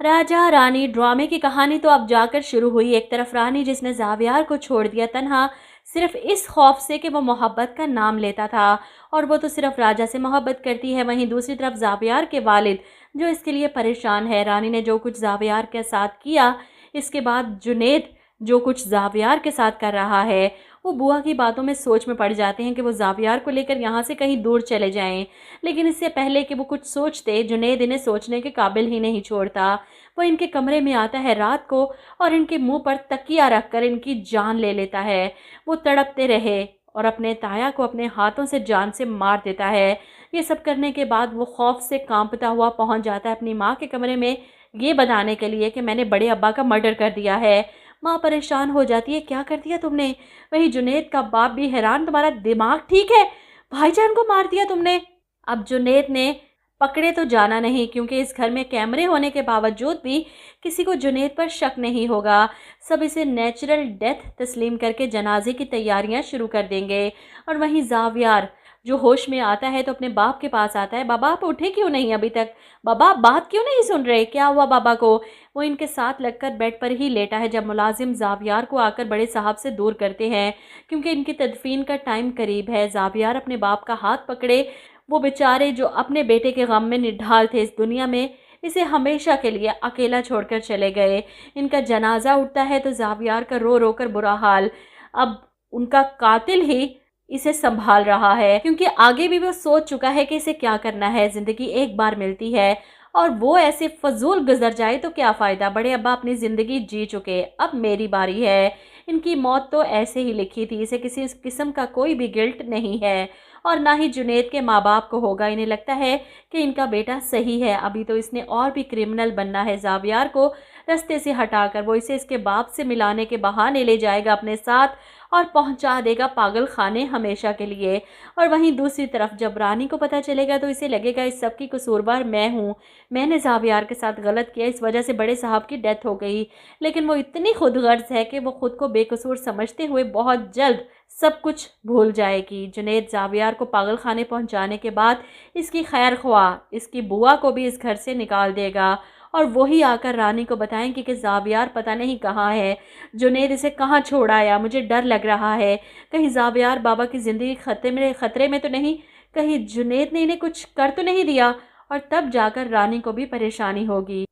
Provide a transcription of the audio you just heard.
राजा रानी ड्रामे की कहानी तो अब जाकर शुरू हुई। एक तरफ रानी जिसने ज़ावियार को छोड़ दिया तन्हा, सिर्फ इस खौफ से कि वो मोहब्बत का नाम लेता था और वो तो सिर्फ राजा से मोहब्बत करती है। वहीं दूसरी तरफ ज़ावियार के वालिद जो इसके लिए परेशान है। रानी ने जो कुछ ज़ावियार के साथ किया, इसके बाद जुनैद जो कुछ ज़ावियार के साथ कर रहा है, वो बुआ की बातों में सोच में पड़ जाते हैं कि वो ज़ावियार को लेकर यहाँ से कहीं दूर चले जाएं। लेकिन इससे पहले कि वो कुछ सोचते, जुनैद इन्हें सोचने के काबिल ही नहीं छोड़ता। वो इनके कमरे में आता है रात को और इनके मुंह पर तकिया रखकर इनकी जान ले लेता है। वो तड़पते रहे और अपने ताया को अपने हाथों से जान से मार देता है। ये सब करने के बाद वो खौफ से कांपता हुआ पहुंच जाता है अपनी माँ के कमरे में, ये बताने के लिए कि मैंने बड़े अब्बा का मर्डर कर दिया है। माँ परेशान हो जाती है, क्या कर दिया तुमने? वही जुनैद का बाप भी हैरान, तुम्हारा दिमाग ठीक है? भाईजान को मार दिया तुमने? अब जुनैद ने पकड़े तो जाना नहीं, क्योंकि इस घर में कैमरे होने के बावजूद भी किसी को जुनैद पर शक नहीं होगा। सब इसे नेचुरल डेथ तस्लीम करके जनाजे की तैयारियां शुरू कर देंगे। और वहीं ज़ावियार जो होश में आता है तो अपने बाप के पास आता है। बाबा आप उठे क्यों नहीं अभी तक? बाबा आप बात क्यों नहीं सुन रहे? क्या हुआ बाबा को? वो इनके साथ लगकर बेड पर ही लेटा है जब मुलाजिम ज़ावियार को आकर बड़े साहब से दूर करते हैं, क्योंकि इनकी तदफीन का टाइम करीब है। ज़ावियार अपने बाप का हाथ पकड़े, वो बेचारे जो अपने बेटे के गम में निढाल थे इस दुनिया में, इसे हमेशा के लिए अकेला छोड़कर चले गए। इनका जनाजा उठता है तो ज़ावियार का रो रो कर बुरा हाल। अब उनका कातिल ही इसे संभाल रहा है, क्योंकि आगे भी वो सोच चुका है कि इसे क्या करना है। ज़िंदगी एक बार मिलती है और वो ऐसे फजूल गुजर जाए तो क्या फ़ायदा। बड़े अब्बा अपनी ज़िंदगी जी चुके, अब मेरी बारी है। इनकी मौत तो ऐसे ही लिखी थी, इसे किसी किस्म का कोई भी गिल्ट नहीं है और ना ही जुनैद के माँ बाप को होगा। इन्हें लगता है कि इनका बेटा सही है, अभी तो इसने और भी क्रिमिनल बनना है। ज़ावियार को रास्ते से हटाकर वो इसे इसके बाप से मिलाने के बहाने ले जाएगा अपने साथ और पहुंचा देगा पागल खाने हमेशा के लिए। और वहीं दूसरी तरफ जब रानी को पता चलेगा तो इसे लगेगा इस सब की कसूरवार मैं हूँ, मैंने ज़ावियार के साथ गलत किया, इस वजह से बड़े साहब की डेथ हो गई। लेकिन वो इतनी खुदगर्ज है कि वो खुद को बेकसूर समझते हुए बहुत जल्द सब कुछ भूल जाएगी। जुनैद ज़ावियार को पागल खाने पहुँचाने के बाद इसकी खैर ख्वाह इसकी बुआ को भी इस घर से निकाल देगा और वही आकर रानी को बताएंगे कि ज़ावियार पता नहीं कहाँ है, जुनैद इसे कहाँ छोड़ आया, मुझे डर लग रहा है। कहीं ज़ावियार बाबा की ज़िंदगी खतरे में तो नहीं, कहीं जुनैद ने इन्हें कुछ कर तो नहीं दिया। और तब जाकर रानी को भी परेशानी होगी।